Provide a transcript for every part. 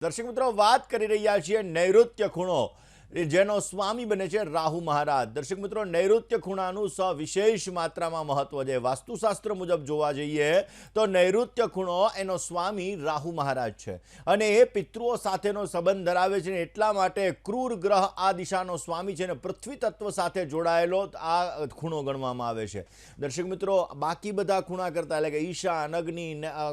દર્શક મિત્રો, વાત કરી રહ્યા છીએ નૈઋત્ય ખૂણો, જેનો સ્વામી બને છે રાહુ મહારાજ. દર્શક મિત્રો, નૈઋત્ય ખૂણાનું સવિશેષ માત્રામાં મહત્વ છે. વાસ્તુશાસ્ત્ર મુજબ જોવા જઈએ તો નૈઋત્ય ખૂણો એનો સ્વામી રાહુ મહારાજ છે અને એ પિતૃઓ સાથેનો સંબંધ ધરાવે છે. એટલા માટે ક્રૂર ગ્રહ આ દિશાનો સ્વામી છે ને પૃથ્વી તત્વ સાથે જોડાયેલો આ ખૂણો ગણવામાં આવે છે. દર્શક મિત્રો, બાકી બધા ખૂણા કરતા, એટલે કે ઈશાન, અગ્નિ,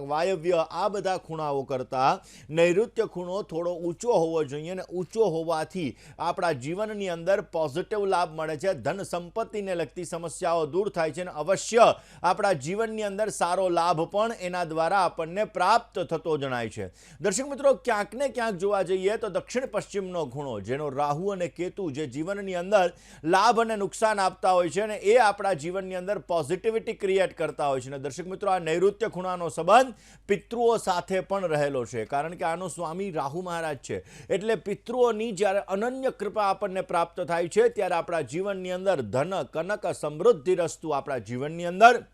વાયવ્ય, આ બધા ખૂણાઓ કરતા નૈઋત્ય ખૂણો થોડો ઊંચો હોવો જોઈએ અને ઊંચો હોવાથી આપણા જીવનની અંદર પોઝિટિવ લાભ મળે છે. ધન સંપત્તિને લગતી સમસ્યાઓ દૂર થાય છે અને અવશ્ય આપણા જીવનની અંદર સારો લાભ પણ એના દ્વારા આપણને પ્રાપ્ત થતો જણાય છે. દર્શક મિત્રો, ક્યાંક ને ક્યાંક જોવા જઈએ તો દક્ષિણ પશ્ચિમનો ખૂણો, જેનો રાહુ અને કેતુ જે જીવનની અંદર લાભ અને નુકસાન આપતા હોય છે અને એ આપણા જીવનની અંદર પોઝિટિવિટી ક્રિએટ કરતા હોય છે. અને દર્શક મિત્રો, આ નૈઋત્ય ખૂણાનો સંબંધ પિતૃઓ સાથે પણ રહેલો છે, કારણ કે આનો સ્વામી રાહુ મહારાજ છે. એટલે પિતૃઓની જ્યારે અનન્ય કૃપા આપણને પ્રાપ્ત થાય છે ત્યારે આપણા જીવનની અંદર ધન, કનક, સમૃદ્ધિ રસ્તુ આપણા જીવનની અંદર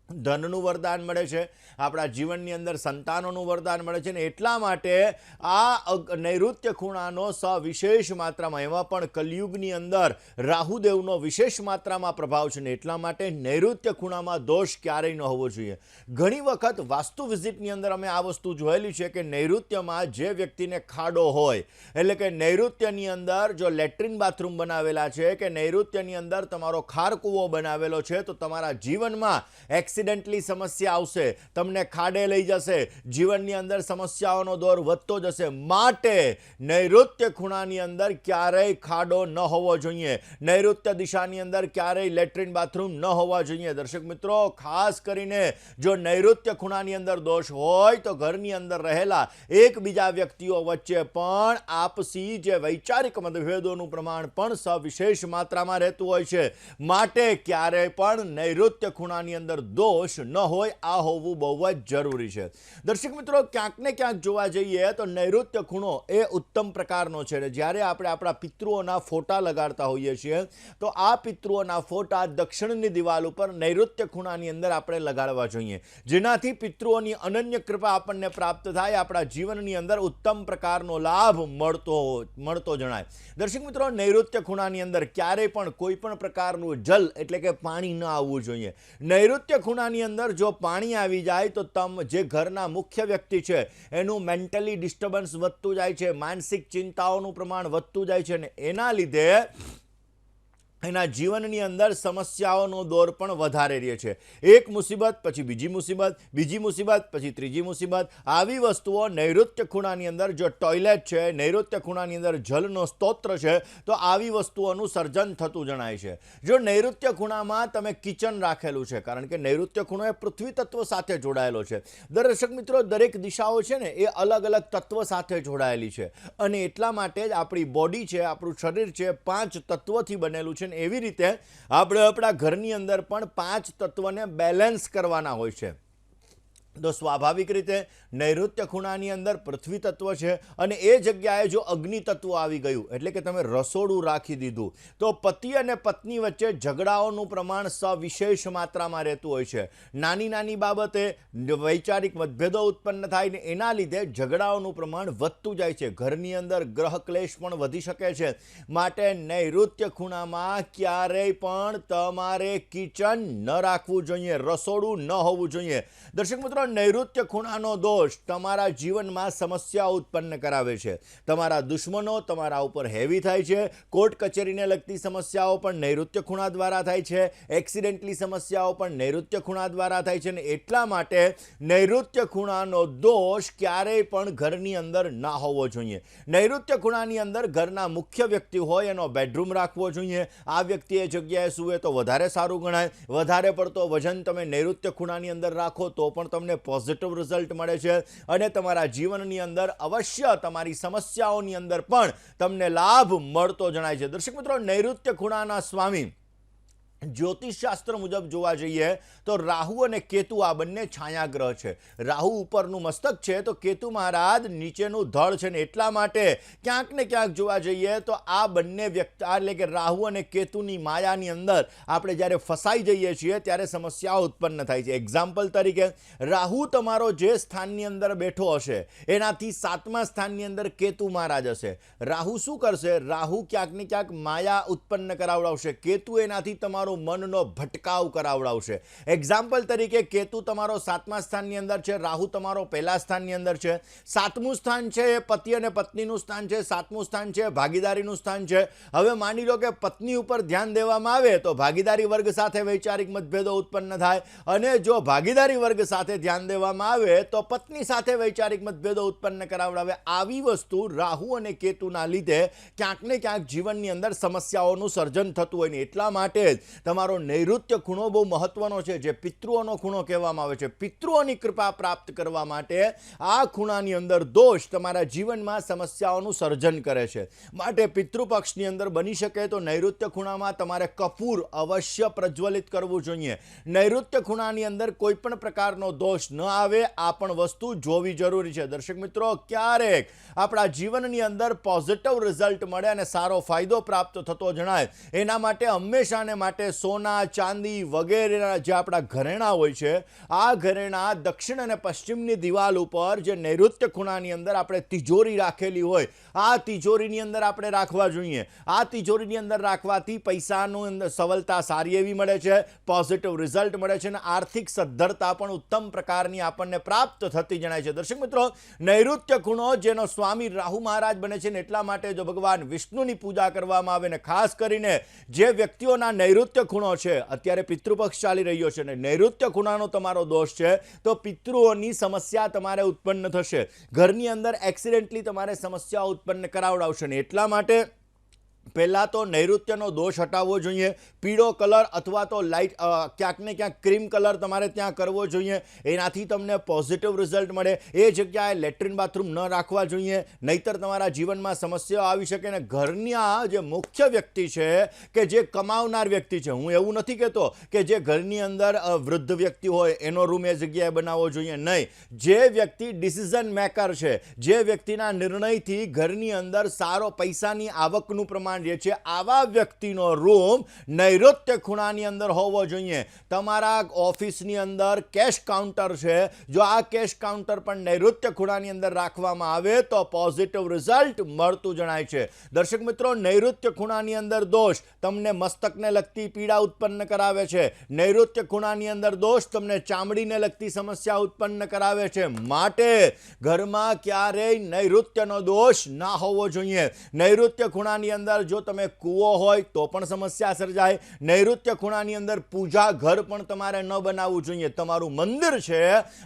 ધનનું વરદાન મળે છે, આપણા જીવનની અંદર સંતાનોનું વરદાન મળે છે. ને એટલા માટે આ નૈઋત્ય ખૂણાનો સવિશેષ માત્રામાં, એમાં પણ કલયુગની અંદર રાહુદેવનો વિશેષ માત્રામાં પ્રભાવ છે ને એટલા માટે નૈઋત્ય ખૂણામાં દોષ ક્યારેય ન હોવો જોઈએ. ઘણી વખત વાસ્તુ વિઝિટની અંદર અમે આ વસ્તુ જોયેલી છે કે નૈઋત્યમાં જે વ્યક્તિને ખાડો હોય, એટલે કે નૈઋત્યની અંદર જો લેટ્રિન બાથરૂમ બનાવેલા છે કે નૈઋત્યની અંદર તમારો ખારકૂવો બનાવેલો છે તો તમારા જીવનમાં એક્સિડન્ટલી સમસ્યા આવશે, તમને ખાડે લઈ જશે, જીવનની અંદર સમસ્યાઓનો દોર વધતો જશે. માટે નૈઋત્ય ખૂણાની અંદર ક્યારેય ખાડો ન હોવો જોઈએ, નૈઋત્ય દિશાની અંદર ક્યારેય લેટ્રિન બાથરૂમ ન હોવા જોઈએ. દર્શક મિત્રો, ખાસ કરીને જો નૈઋત્ય ખૂણાની અંદર દોષ હોય તો ઘરની અંદર રહેલા એકબીજા વ્યક્તિઓ વચ્ચે પણ આપસી જે વૈચારિક મતભેદોનું પ્રમાણ પણ સવિશેષ માત્રામાં રહેતું હોય છે. માટે ક્યારેય પણ નૈઋત્ય ખૂણાની અંદર દોષ ન હોય, આ હોવું બહુ જ જરૂરી છે. દર્શક મિત્રો, ક્યાંક ને ક્યાંક જોવા જઈએ તો નૈઋત્ય ખૂણો એ ઉત્તમ પ્રકારનો છે. જ્યારે આપણે આપણા પિતૃઓના ફોટા લગાડતા હોઈએ છીએ તો આ પિતૃઓના ફોટા દક્ષિણની દિવાલ ઉપર નૈઋત્ય ખૂણાની અંદર આપણે લગાડવા જોઈએ, જેનાથી પિતૃઓની અનન્ય કૃપા આપણને પ્રાપ્ત થાય, આપણા જીવનની અંદર ઉત્તમ પ્રકારનો લાભ મળતો જણાય. દર્શક મિત્રો, નૈઋત્ય ખૂણાની અંદર ક્યારેય પણ કોઈ પણ પ્રકારનું જલ એટલે કે પાણી ન આવવું જોઈએ. નૈઋત્ય ખૂણાની અંદર જો પાણી આવી જાય તો જે ઘરના મુખ્ય વ્યક્તિ છે એનું મેન્ટલી ડિસ્ટર્બન્સ વધતું જાય છે, માનસિક ચિંતાઓનું પ્રમાણ વધતું જાય છે અને એના લીધે એના જીવનની અંદર સમસ્યાઓનો દોર પણ વધારે રહે છે. એક મુસીબત પછી બીજી મુસીબત, બીજી મુસીબત પછી ત્રીજી મુસીબત, આવી વસ્તુઓ નૈઋત્ય ખૂણાની અંદર, જો ટોયલેટ છે, નૈઋત્ય ખૂણાની અંદર જલનો સ્તોત્ર છે તો આવી વસ્તુઓનું સર્જન થતું જણાય છે. જો નૈઋત્ય ખૂણામાં તમે કિચન રાખેલું છે, કારણ કે નૈઋત્ય ખૂણો એ પૃથ્વી તત્વ સાથે જોડાયેલો છે. દર્શક મિત્રો, દરેક દિશાઓ છે ને એ અલગ અલગ તત્વ સાથે જોડાયેલી છે અને એટલા માટે જ આપણી બોડી છે, આપણું શરીર છે, 5 તત્વોથી બનેલું છે. એવી રીતે આપણે આપણા ઘરની અંદર પણ 5 તત્વને બેલેન્સ કરવાના હોય છે. તો સ્વાભાવિક રીતે નૈઋત્ય ખૂણાની અંદર પૃથ્વી તત્વ છે અને એ જગ્યાએ જો અગ્નિ તત્વ આવી ગયું, એટલે કે તમે રસોડું રાખી દીધું, તો પતિ અને પત્ની વચ્ચે ઝઘડાઓનું પ્રમાણ સવિશેષ માત્રામાં રહેતું હોય છે. નાની નાની બાબતે વૈચારિક મતભેદો ઉત્પન્ન થાય ને એના લીધે ઝઘડાઓનું પ્રમાણ વધતું જાય છે. ઘરની અંદર ગ્રહ ક્લેશ પણ વધી શકે છે. માટે નૈઋત્ય ખૂણામાં ક્યારેય પણ તમારે કિચન ન રાખવું જોઈએ, રસોડું ન હોવું જોઈએ. દર્શક મિત્રો, નૈઋત્ય ખૂણાનો દોષ તમારા જીવનમાં સમસ્યા ઉત્પન્ન કરાવે છે. તમારા દુશ્મનો તમારા ઉપર હેવી થાય છે. કોર્ટ કચેરીને લગતી સમસ્યાઓ પણ નૈઋત્ય ખૂણા દ્વારા થાય છે. એક્સિડન્ટલી સમસ્યાઓ પણ નૈઋત્ય ખૂણા દ્વારા થાય છે અને એટલા માટે નૈઋત્ય ખૂણાનો દોષ ક્યારેય પણ ઘરની અંદર ના હોવો જોઈએ. નૈઋત્ય ખૂણાની અંદર ઘરના મુખ્ય વ્યક્તિ હોય એનો બેડરૂમ રાખવો જોઈએ. આ વ્યક્તિ એ જગ્યાએ સૂવે તો વધારે સારું ગણાય. વધારે પડતો વજન તમે નૈઋત્ય ખૂણાની અંદર રાખો તો પણ તમને પોઝિટિવ રિઝલ્ટ મળે છે અને તમારા જીવનની અંદર અવશ્ય તમારી સમસ્યાઓની અંદર પણ તમને લાભ મળતો જણાય છે. દર્શક મિત્રો, નૈઋત્ય ખૂણાના સ્વામી જ્યોતિષશાસ્ત્ર મુજબ જોવા જઈએ તો રાહુ અને કેતુ આ બંને છાયાગ્રહ છે. રાહુ ઉપરનું મસ્તક છે તો કેતુ મહારાજ નીચેનું ધડ છે ને એટલા માટે ક્યાંક ને ક્યાંક જોવા જઈએ તો આ બંને વ્યક્તિ એટલે કે રાહુ અને કેતુની માયાની અંદર આપણે જ્યારે ફસાઈ જઈએ છીએ ત્યારે સમસ્યાઓ ઉત્પન્ન થાય છે. એક્ઝામ્પલ તરીકે રાહુ તમારો જે સ્થાનની અંદર બેઠો હશે એનાથી 7મા સ્થાનની અંદર કેતુ મહારાજ હશે. રાહુ શું કરશે? રાહુ ક્યાંક ને ક્યાંક માયા ઉત્પન્ન કરાવડાવશે. કેતુ એનાથી તમારો મનનો ભટકાવ કરાવડાવશે. એક્ઝામ્પલ તરીકે કેતુ તમારો 7મા સ્થાનની અંદર છે, રાહુ તમારો પહેલા સ્થાનની અંદર છે. 7મું સ્થાન છે એ પતિ અને પત્નીનું સ્થાન છે, 7મું સ્થાન છે ભાગીદારીનું સ્થાન છે. હવે માની લો કે પત્ની ઉપર ધ્યાન દેવામાં આવે તો ભાગીદારી વર્ગ સાથે વૈચારિક મતભેદો ઉત્પન્ન થાય, અને જો ભાગીદારી વર્ગ સાથે ધ્યાન દેવામાં આવે તો પત્ની સાથે વૈચારિક મતભેદો ઉત્પન્ન કરાવડાવે. આવી વસ્તુ રાહુ અને કેતુના લીધે ક્યાંક ને ક્યાંક જીવનની અંદર સમસ્યાઓનું સર્જન થતું હોય ને એટલા માટે જ તમારો નૈઋત્ય ખૂણો બહુ મહત્વનો છે, જે પિતૃઓનો ખૂણો કહેવામાં આવે છે. પિતૃઓની કૃપા પ્રાપ્ત કરવા માટે આ ખૂણાની અંદર દોષ તમારા જીવનમાં સમસ્યાઓનું સર્જન કરે છે. માટે પિતૃપક્ષની અંદર બની શકે તો નૈઋત્ય ખૂણામાં તમારે કપૂર અવશ્ય પ્રજ્વલિત કરવું જોઈએ. નૈઋત્ય ખૂણાની અંદર કોઈ પણ પ્રકારનો દોષ ન આવે આ પણ વસ્તુ જોવી જરૂરી છે. દર્શક મિત્રો, ક્યારેક આપણા જીવનની અંદર પોઝિટિવ રિઝલ્ટ મળે અને સારો ફાયદો પ્રાપ્ત થતો જણાય એના માટે હંમેશાને માટે સોના, ચાંદી વગેરેના જે આપણા ઘરેણા હોય છે, આ ઘરેણા દક્ષિણ અને પશ્ચિમની દિવાલ ઉપર જે નૈઋત્ય ખૂણાની અંદર આપણે તિજોરી રાખેલી હોય આ તિજોરીની અંદર આપણે રાખવા જોઈએ. આ તિજોરીની અંદર રાખવાથી પૈસાનું સવલતા સારી એવી મળે છે, પોઝિટિવ રિઝલ્ટ મળે છે અને આર્થિક સદ્ધરતા પણ ઉત્તમ પ્રકારની આપણને પ્રાપ્ત થતી જણાય છે. દર્શક મિત્રો, નૈઋત્ય ખૂણો જેનો સ્વામી રાહુ મહારાજ બને છે ને એટલા માટે જો ભગવાન વિષ્ણુની પૂજા કરવામાં આવે ને ખાસ કરીને જે વ્યક્તિઓના નૈઋત્ય ખૂણો છે, અત્યારે પિતૃપક્ષ ચાલી રહ્યો છે ને નૈઋત્ય ખૂણાનો તમારો દોષ છે તો પિતૃઓની સમસ્યા તમારે ઉત્પન્ન થશે. ઘરની અંદર એક્સિડેન્ટલી તમારે સમસ્યા ઉત્પન્ન કરાવડાવશે ને એટલા માટે પહેલાં તો નૈઋત્યનો દોષ હટાવવો જોઈએ. પીળો કલર અથવા તો લાઇટ ક્યાંક ને ક્યાંક ક્રીમ કલર તમારે ત્યાં કરવો જોઈએ, એનાથી તમને પોઝિટિવ રિઝલ્ટ મળે. એ જગ્યાએ લેટ્રિન બાથરૂમ ન રાખવા જોઈએ, નહીતર તમારા જીવનમાં સમસ્યાઓ આવી શકે. ને ઘરની આ જે મુખ્ય વ્યક્તિ છે કે જે કમાવનાર વ્યક્તિ છે, હું એવું નથી કહેતો કે જે ઘરની અંદર વૃદ્ધ વ્યક્તિ હોય એનો રૂમ એ જગ્યાએ બનાવવો જોઈએ, નહીં. જે વ્યક્તિ ડિસિઝન મેકર છે, જે વ્યક્તિના નિર્ણયથી ઘરની અંદર સારો પૈસાની આવકનું પ્રમાણ છે, આવા વ્યક્તિનો રૂમ નૈઋત્ય ખૂણાની અંદર હોવો જોઈએ. તમારા ઓફિસની અંદર કેશ કાઉન્ટર છે, જો આ કેશ કાઉન્ટર પણ નૈઋત્ય ખૂણાની અંદર રાખવામાં આવે તો પોઝિટિવ રિઝલ્ટ મળતું જણાય છે. દર્શક મિત્રો, નૈઋત્ય ખૂણાની અંદર દોષ તમને મસ્તકને લગતી પીડા ઉત્પન્ન કરાવે છે. નૈઋત્ય ખૂણાની અંદર દોષ તમને ચામડીને લગતી સમસ્યા ઉત્પન્ન કરાવે છે. માટે ઘરમાં ક્યારેય નૈઋત્યનો દોષ ના હોવો જોઈએ. નૈઋત્ય ખૂણાની અંદર જો તમે કૂવો હોય તો પણ સમસ્યા સર્જાય. નૈઋત્ય ખૂણાની અંદર પૂજા ઘર પણ તમારે ન બનાવવું જોઈએ. તમારું મંદિર છે,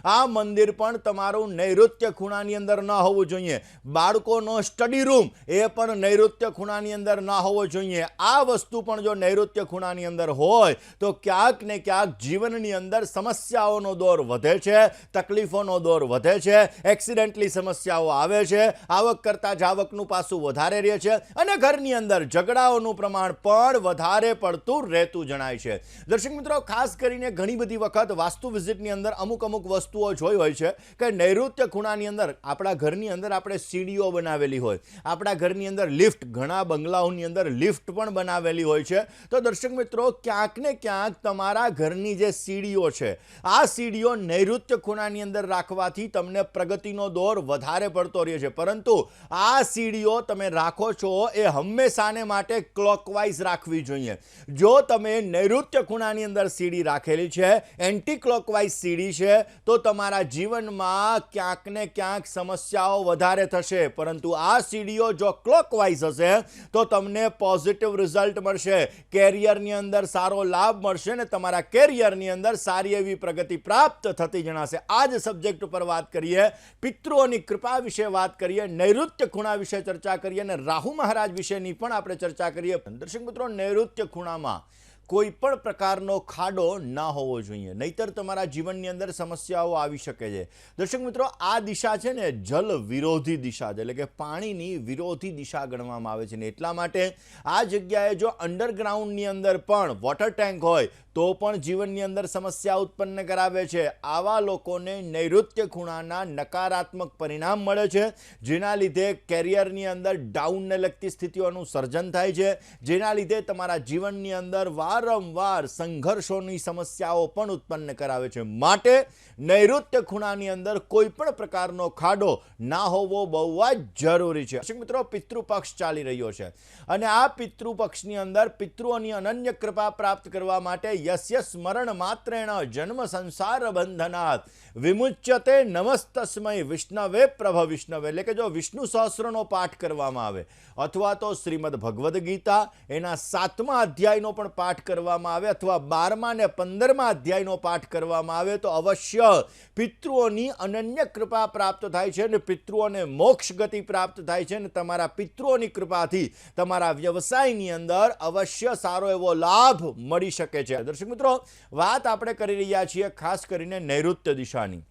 આ મંદિર પણ તમારું નૈઋત્ય ખૂણાની અંદર ન હોવું જોઈએ. બાળકોનો સ્ટડી રૂમ એ પણ નૈઋત્ય ખૂણાની અંદર ન હોવો જોઈએ. આ વસ્તુ પણ જો નૈઋત્ય ખૂણાની અંદર હોય તો ક્યાંક ને ક્યાંક જીવનની અંદર સમસ્યાઓનો દોર વધે છે, તકલીફોનો દોર વધે છે, એક્સિડેન્ટલી સમસ્યાઓ આવે છે, આવક કરતાં જાવકનું પાસું વધારે રહે છે અને ઘરની અંદર ઝઘડાઓનું પ્રમાણ પણ વધારે પડતું રહેતું જણાય છે. દર્શક મિત્રો, ખાસ કરીને ઘણી બધી વખત વાસ્તુ વિઝિટની અંદર અમુક વસ્તુઓ જોઈ હોય છે કે નૈઋત્ય ખૂણાની અંદર આપણા ઘરની અંદર આપણે સીડીઓ બનાવેલી હોય, આપણા ઘરની અંદર લિફ્ટ, ઘણા બંગલાઓની અંદર લિફ્ટ પણ બનાવેલી હોય છે. તો દર્શક મિત્રો, ક્યાંક ને ક્યાંક તમારા ઘરની જે સીડીઓ છે, આ સીડીઓ નૈઋત્ય ખૂણાની અંદર રાખવાથી તમને પ્રગતિનો દોર વધારે પડતો રહે છે. પરંતુ આ સીડીઓ તમે રાખો છો એ હંમેશાને માટે ક્લોકવાઇઝ રાખવી જોઈએ. જો તમે નૈઋત્ય ખૂણાની અંદર સીડી રાખેલી છે, એન્ટી ક્લોકવાઇઝ સીડી છે, તો તમારા જીવનમાં ક્યાંક ને ક્યાંક સમસ્યાઓ વધારે થશે. પરંતુ આ સીડીઓ જો ક્લોકવાઇઝ હશે તો તમને પોઝિટિવ રિઝલ્ટ મળશે, કેરિયરની અંદર સારો લાભ મળશે ને તમારા કેરિયરની અંદર સારી એવી પ્રગતિ પ્રાપ્ત થતી જણાશે. આ જ સબ્જેક્ટ ઉપર વાત કરીએ, પિતૃઓની કૃપા વિશે વાત કરીએ, નૈઋત્ય ખૂણા વિશે ચર્ચા કરીએ અને રાહુ મહારાજ વિશેની પણ આપણે ચર્ચા કરીએ. દર્શક મિત્રો, નૈઋત્ય ખૂણામાં કોઈ પણ પ્રકારનો ખાડો ના હોવો જોઈએ, નહીતર તમારા જીવનની અંદર સમસ્યાઓ આવી શકે છે. દર્શક મિત્રો, આ દિશા છે ને જલ વિરોધી દિશા છે, એટલે કે પાણીની વિરોધી દિશા ગણવામાં આવે છે. ને એટલા માટે આ જગ્યાએ જો અંડરગ્રાઉન્ડની અંદર પણ વોટર ટેન્ક હોય તો પણ જીવનની અંદર સમસ્યા ઉત્પન્ન કરાવે છે. આવા લોકોને નૈઋત્ય ખૂણાના નકારાત્મક પરિણામ મળે છે, જેના લીધે કેરિયરની અંદર ડાઉનને લગતી સ્થિતિઓનું સર્જન થાય છે, જેના લીધે તમારા જીવનની અંદર વારંવાર સંઘર્ષોની સમસ્યાઓ પણ ઉત્પન્ન કરાવે છે. માટે નૈઋત્ય ખૂણાની અંદર કોઈ પણ પ્રકારનો ખાડો ના હોવો બહુ જ જરૂરી છે. દર્શક મિત્રો, પિતૃપક્ષ ચાલી રહ્યો છે અને આ પિતૃપક્ષની અંદર પિતૃઓની અનન્ય કૃપા પ્રાપ્ત કરવા માટે યસ્ય સ્મરણ માત્રેણ જન્મ સંસાર બંધનાત વિમુચ્યતે નમસ્તસ્મય વિષ્ણવે પ્રભ વિષ્ણવે, એટલે કે જો વિષ્ણુ સહસ્રનો પાઠ કરવામાં આવે અથવા તો શ્રીમદ ભગવદ્ ગીતા એના 7મા અધ્યાયનો પણ પાઠ કરવામાં આવે અથવા 12મા અને 15મા અધ્યાયનો પાઠ કરવામાં આવે તો અવશ્ય પિતૃઓની અનન્ય કૃપા પ્રાપ્ત થાય છે અને પિતૃઓને મોક્ષ ગતિ પ્રાપ્ત થાય છે અને તમારા પિતૃઓની કૃપાથી તમારા વ્યવસાયની અંદર અવશ્ય સારો એવો લાભ મળી શકે છે. દર્શક મિત્રો, વાત આપણે કરી રહ્યા છીએ ખાસ કરીને નૈઋત્ય દિશાની.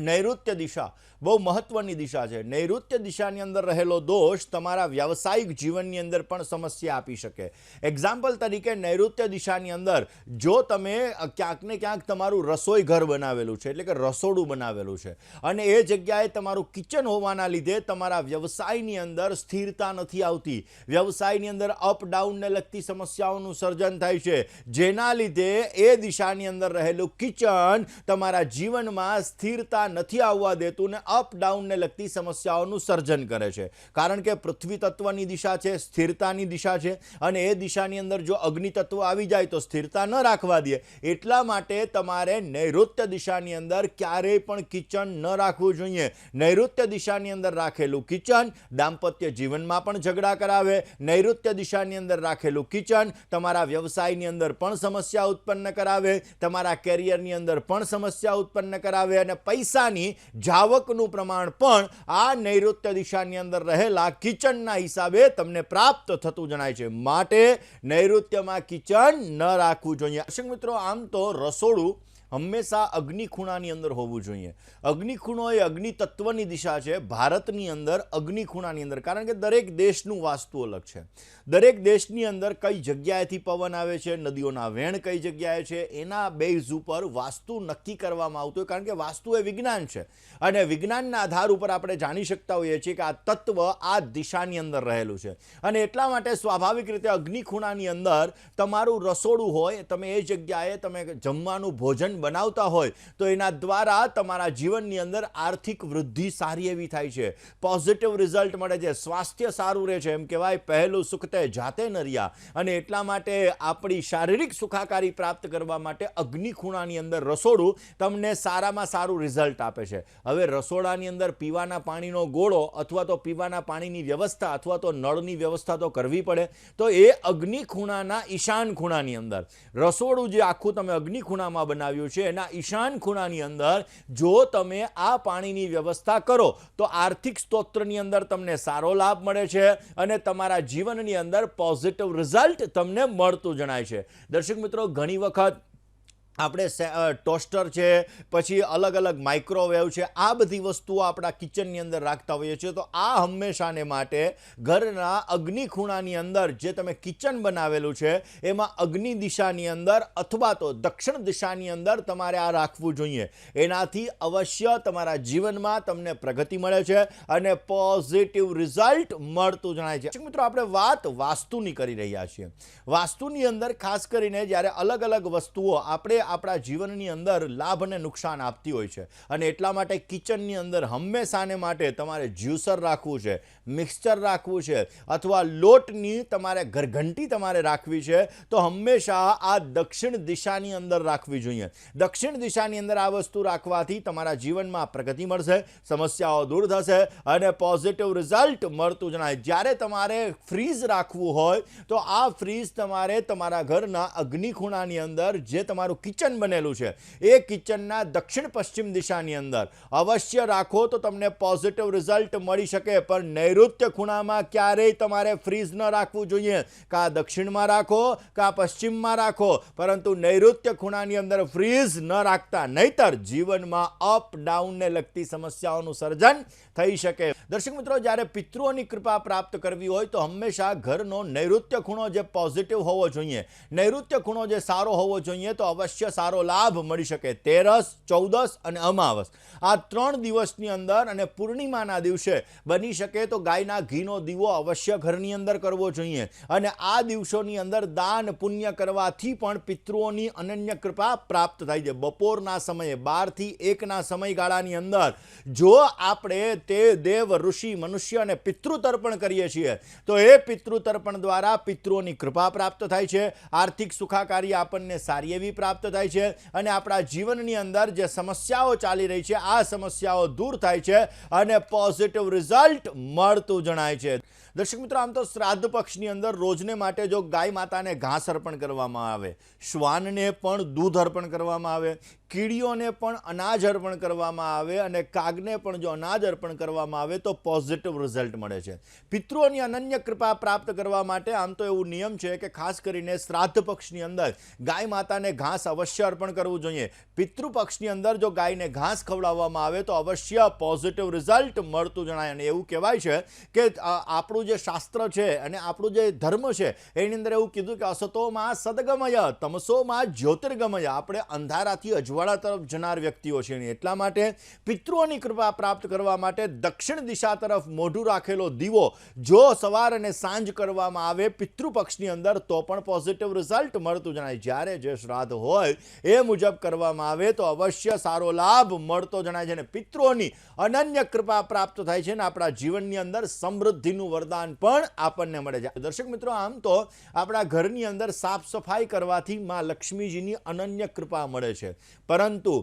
નૈઋત્ય દિશા બહુ મહત્વની દિશા છે. નૈઋત્ય દિશાની અંદર રહેલો દોષ તમારા વ્યાવસાયિક જીવનની અંદર પણ સમસ્યા આપી શકે. એક્ઝામ્પલ તરીકે નૈઋત્ય દિશાની અંદર જો તમે ક્યાંક ને ક્યાંક તમારું રસોઈ ઘર બનાવેલું છે, એટલે કે રસોડું બનાવેલું છે અને એ જગ્યાએ તમારું કિચન હોવાના લીધે તમારા વ્યવસાયની અંદર સ્થિરતા નથી આવતી, વ્યવસાયની અંદર અપ ડાઉનને લગતી સમસ્યાઓનું સર્જન થાય છે, જેના લીધે એ દિશાની અંદર રહેલું કિચન તમારા જીવનમાં સ્થિરતા નથી આવવા દેતું ને અપ ડાઉનને લગતી સમસ્યાઓનું સર્જન કરે છે. કારણ કે પૃથ્વી તત્વની દિશા છે, સ્થિરતાની દિશા છે અને એ દિશાની અંદર જો અગ્નિ તત્વ આવી જાય તો સ્થિરતા ન રાખવા દે. એટલા માટે તમારે નૈઋત્ય દિશાની અંદર ક્યારેય પણ કિચન ન રાખવું જોઈએ. નૈઋત્ય દિશાની અંદર રાખેલું કિચન દાંપત્ય જીવનમાં પણ ઝઘડા કરાવે. નૈઋત્ય દિશાની અંદર રાખેલું કિચન તમારા વ્યવસાયની અંદર પણ સમસ્યા ઉત્પન્ન કરાવે, તમારા કેરિયરની અંદર પણ સમસ્યા ઉત્પન્ન કરાવે અને પૈસાની જાવકનું પ્રમાણ પણ આ નૈઋત્ય દિશાની અંદર રહેલા કિચનના હિસાબે તમને પ્રાપ્ત થતું જણાય છે. માટે નૈઋત્યમાં કિચન ન રાખવું જોઈએ. દર્શક મિત્રો, આમ તો રસોડું હંમેશા અગ્નિ ખૂણાની અંદર હોવું જોઈએ. અગ્નિ ખૂણો એ અગ્નિ તત્વની દિશા છે. ભારતની અંદર અગ્નિ ખૂણાની અંદર, કારણ કે દરેક દેશનું વાસ્તુ અલગ છે. દરેક દેશની અંદર કઈ જગ્યાએથી પવન આવે છે, નદીઓના વેણ કઈ જગ્યાએ છે, એના બેઝ ઉપર વાસ્તુ નક્કી કરવામાં આવતું હોય. કારણ કે વાસ્તુ એ વિજ્ઞાન છે અને વિજ્ઞાનના આધાર ઉપર આપણે જાણી શકતા હોઈએ છીએ કે આ તત્વ આ દિશાની અંદર રહેલું છે અને એટલા માટે સ્વાભાવિક રીતે અગ્નિ ખૂણાની અંદર તમારું રસોડું હોય, તમે એ જગ્યાએ તમે જમવાનું ભોજન બનાવતા હોય તો એના દ્વારા તમારા જીવનની અંદર આર્થિક વૃદ્ધિ સારી એવી થાય છે, પોઝિટિવ રિઝલ્ટ મળે છે, સ્વાસ્થ્ય સારું રહે છે. એમ કહેવાય પહેલું સુખ તે જાતે ન રહ્યા. અને એટલા માટે આપણી શારીરિક સુખાકારી પ્રાપ્ત કરવા માટે અગ્નિ ખૂણાની અંદર રસોડું તમને સારામાં સારું રિઝલ્ટ આપે છે. હવે રસોડાની અંદર પીવાના પાણીનો ગોળો અથવા તો પીવાના પાણીની વ્યવસ્થા અથવા તો નળની વ્યવસ્થા તો કરવી પડે. તો એ અગ્નિ ખૂણાના ઈશાન ખૂણાની અંદર રસોડું જે આખું તમે અગ્નિ ખૂણામાં બનાવ્યું છે એના ઈશાન ખૂણાની અંદર જો તમે આ પાણીની વ્યવસ્થા કરો તો આર્થિક સ્તોત્રની અંદર તમને સારો લાભ મળે છે અને તમારા જીવનની અંદર પોઝિટિવ રિઝલ્ટ તમને મળતું જણાય છે. દર્શક મિત્રો, ઘણી વખત આપણે ટોસ્ટર છે, પછી અલગ અલગ માઇક્રોવેવ છે, આ બધી વસ્તુઓ આપણા કિચનની અંદર રાખતા હોઈએ છીએ. તો આ હંમેશાને માટે ઘરના અગ્નિ ખૂણાની અંદર જે તમે કિચન બનાવેલું છે એમાં અગ્નિ દિશાની અંદર અથવા તો દક્ષિણ દિશાની અંદર તમારે આ રાખવું જોઈએ. એનાથી અવશ્ય તમારા જીવનમાં તમને પ્રગતિ મળે છે અને પોઝિટિવ રિઝલ્ટ મળતું જણાય છે. મિત્રો, આપણે વાત વાસ્તુની કરી રહ્યા છીએ. વાસ્તુની અંદર ખાસ કરીને જ્યારે અલગ અલગ વસ્તુઓ આપણે આપણા જીવનની અંદર લાભ અને નુકસાન આપતી હોય છે અને એટલા માટે કિચનની અંદર હંમેશાને માટે તમારે જ્યુસર રાખવું છે, મિક્સચર રાખવું છે અથવા લોટની તમારે ઘરઘંટી તમારે રાખવી છે તો હંમેશા આ દક્ષિણ દિશાની અંદર રાખવી જોઈએ. દક્ષિણ દિશાની અંદર આ વસ્તુ રાખવાથી તમારા જીવનમાં પ્રગતિ મળશે, સમસ્યાઓ દૂર થશે અને પોઝિટિવ રિઝલ્ટ મળતું જણાય. જ્યારે તમારે ફ્રીઝ રાખવું હોય તો આ ફ્રીઝ તમારે તમારા ઘરના અગ્નિ ખૂણાની અંદર જે તમારું કિચન બનેલું છે એ કિચનના દક્ષિણ પશ્ચિમ દિશાની અંદર અવશ્ય રાખો તો તમને પોઝિટિવ રિઝલ્ટ મળી શકે. પણ નૈઋત્ય ખૂણામાં ક્યારેય તમારે ફ્રીઝ ન રાખવું જોઈએ. કાં દક્ષિણમાં રાખો કાં પશ્ચિમમાં રાખો, પરંતુ નૈઋત્ય ખૂણાની અંદર ફ્રીઝ ન રાખતા, નહીતર જીવનમાં અપ ડાઉનને લગતી સમસ્યાઓનું સર્જન થઈ શકે. દર્શક મિત્રો, જ્યારે પિતૃઓની કૃપા પ્રાપ્ત કરવી હોય તો હંમેશા ઘરનો નૈઋત્ય ખૂણો જે પોઝિટિવ હોવો જોઈએ, નૈઋત્ય ખૂણો જે સારો હોવો જોઈએ, તો અવશ્ય સારો લાભ મળી શકે. 13, 14 અને અમાવસ આ 3 દિવસની અંદર અને પૂર્ણિમાના દિવસે બની શકે તો ગાયના ઘીનો દીવો અવશ્ય ઘરની અંદર કરવો જોઈએ. અને આ દિવસોની અંદર દાન પુણ્ય કરવાથી પણ પિતૃઓની અનન્ય કૃપા પ્રાપ્ત થાય છે. બપોરના સમયે 12 થી 1ના સમયગાળાની અંદર જો આપણે તે દેવ, ઋષિ, મનુષ્ય અને પિતૃ તર્પણ કરીએ છીએ તો એ પિતૃ તર્પણ દ્વારા પિતૃઓની કૃપા પ્રાપ્ત થાય છે. આર્થિક સુખાકારી આપણને સારી એવી પ્રાપ્ત થાય છે અને આપણા જીવનની અંદર જે સમસ્યાઓ ચાલી રહી છે આ સમસ્યાઓ દૂર થાય છે અને પોઝિટિવ રિઝલ્ટ મળતું જણાય છે. દર્શક મિત્રો, આમ તો શ્રાદ્ધ પક્ષની અંદર રોજને માટે જો ગાય માતાને ઘાસ અર્પણ કરવામાં આવે, શ્વાનને પણ દૂધ અર્પણ કરવામાં આવે, કીડીઓને પણ અનાજ અર્પણ કરવામાં આવે અને કાગને પણ જો અનાજ અર્પણ કરવામાં આવે તો પોઝિટિવ રિઝલ્ટ મળે છે. પિતૃઓની અનન્ય કૃપા પ્રાપ્ત કરવા માટે આમ તો એવું નિયમ છે કે ખાસ કરીને શ્રાદ્ધ પક્ષની અંદર ગાય માતાને ઘાસ અવશ્ય અર્પણ કરવું જોઈએ. પિતૃ પક્ષની અંદર જો ગાયને ઘાસ ખવડાવવામાં આવે તો અવશ્ય પોઝિટિવ રિઝલ્ટ મળતું જણાય. અને એવું કહેવાય છે કે આપણું જે શાસ્ત્ર છે અને આપણું જે ધર્મ છે એની અંદર એવું કીધું કે અસતોમાં સદગમય તમસોમાં જ્યોતિર્ગમય. આપણે અંધારાથી અજવાળા તરફ જનાર વ્યક્તિઓ છે. એટલા માટે પિતૃઓની કૃપા પ્રાપ્ત કરવા માટે દક્ષિણ દિશા તરફ મોઢું રાખેલો દીવો જો સવાર અને સાંજ કરવામાં આવે પિતૃ પક્ષની અંદર તો પણ પોઝિટિવ રિઝલ્ટ મળતું જણાય. જ્યારે જે શ્રાદ્ધ હોય એ મુજબ કરવામાં આવે તો અવશ્ય સારો લાભ મળતો જણાય છે અને પિતૃઓની અનન્ય કૃપા પ્રાપ્ત થાય છે અને આપણા જીવનની અંદર સમૃદ્ધિનું વરદાન પણ આપણને મળે છે. દર્શક મિત્રો, આમ તો આપણા ઘરની અંદર સાફ સફાઈ કરવાથી માં લક્ષ્મીજીની અનન્ય કૃપા મળે છે, પરંતુ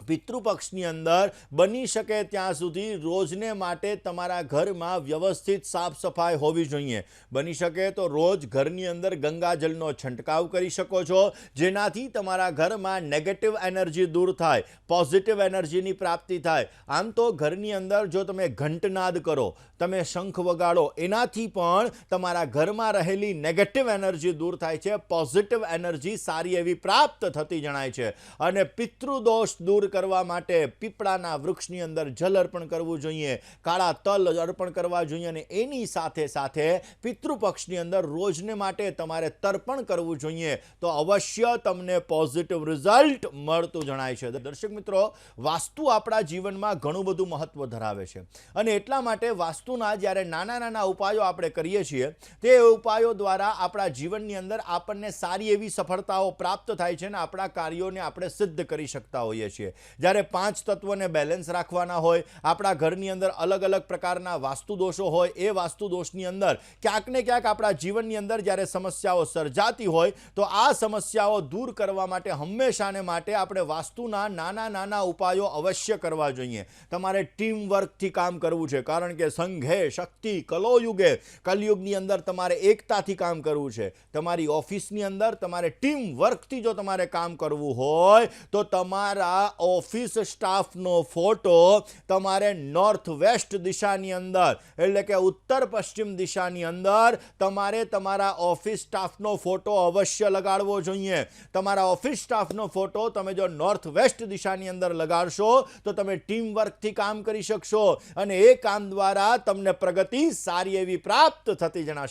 પિતૃપક્ષની અંદર બની શકે ત્યાં સુધી રોજને માટે તમારા ઘરમાં વ્યવસ્થિત સાફ સફાઈ હોવી જોઈએ. બની શકે તો રોજ ઘરની અંદર ગંગાજળનો છંટકાવ કરી શકો છો, જેનાથી તમારા ઘરમાં નેગેટિવ એનર્જી દૂર થાય, પોઝિટિવ એનર્જીની પ્રાપ્તિ થાય. આમ તો ઘરની અંદર જો તમે ઘંટનાદ કરો, તમે શંખ વગાડો, એનાથી પણ તમારા ઘરમાં રહેલી નેગેટિવ એનર્જી દૂર થાય છે, પોઝિટિવ એનર્જી સારી એવી પ્રાપ્ત થતી જણાય છે. અને પિતૃદોષ દૂર કરવા માટે પીપળાના વૃક્ષની અંદર જલ અર્પણ કરવું જોઈએ, કાળા તલ અર્પણ કરવા જોઈએ અને એની સાથે સાથે પિતૃપક્ષની અંદર રોજને માટે તમારે તર્પણ કરવું જોઈએ તો અવશ્ય તમને પોઝિટિવ રિઝલ્ટ મળતું જણાય છે. દર્શક મિત્રો, વાસ્તુ આપણા જીવનમાં ઘણું બધું મહત્વ ધરાવે છે અને એટલા માટે વાસ્તુના જ્યારે નાના નાના ઉપાયો આપણે કરીએ છીએ તે ઉપાયો દ્વારા આપણા જીવનની અંદર આપણને સારી એવી સફળતાઓ પ્રાપ્ત થાય છે અને આપણા કાર્યોને આપણે સિદ્ધ કરી શકતા હોઈએ છીએ. જ્યારે 5 તત્વોને બેલેન્સ રાખવાના હોય, આપણા ઘરની અંદર અલગ અલગ પ્રકારના વાસ્તુ દોષો હોય, એ વાસ્તુ દોષની અંદર ક્યાંક ને ક્યાંક આપણા જીવનની અંદર જ્યારે સમસ્યાઓ સર્જાતી હોય તો આ સમસ્યાઓ દૂર કરવા માટે હંમેશાને માટે આપણે વાસ્તુના નાના નાના ઉપાયો અવશ્ય કરવા જોઈએ. તમારે ટીમ વર્કથી કામ કરવું છે, કારણ કે સંઘે શક્તિ કલોયુગે, કલયુગની અંદર તમારે એકતાથી કામ કરવું છે. તમારી ઓફિસની અંદર તમારે ટીમ વર્કથી જો તમારે કામ કરવું હોય તો તમારા ઓફિસ સ્ટાફનો ફોટો તમારે નોર્થ વેસ્ટ દિશાની અંદર એટલે કે ઉત્તર પશ્ચિમ દિશાની અંદર તમારે તમારા ઓફિસ સ્ટાફનો ફોટો અવશ્ય લગાડવો જોઈએ. તમારા ઓફિસ સ્ટાફનો ફોટો તમે જો નોર્થ વેસ્ટ દિશાની અંદર લગાડશો તો તમે ટીમ વર્કથી કામ કરી શકશો અને એ કામ દ્વારા તમને પ્રગતિ સારી એવી પ્રાપ્ત થતી જણાશે.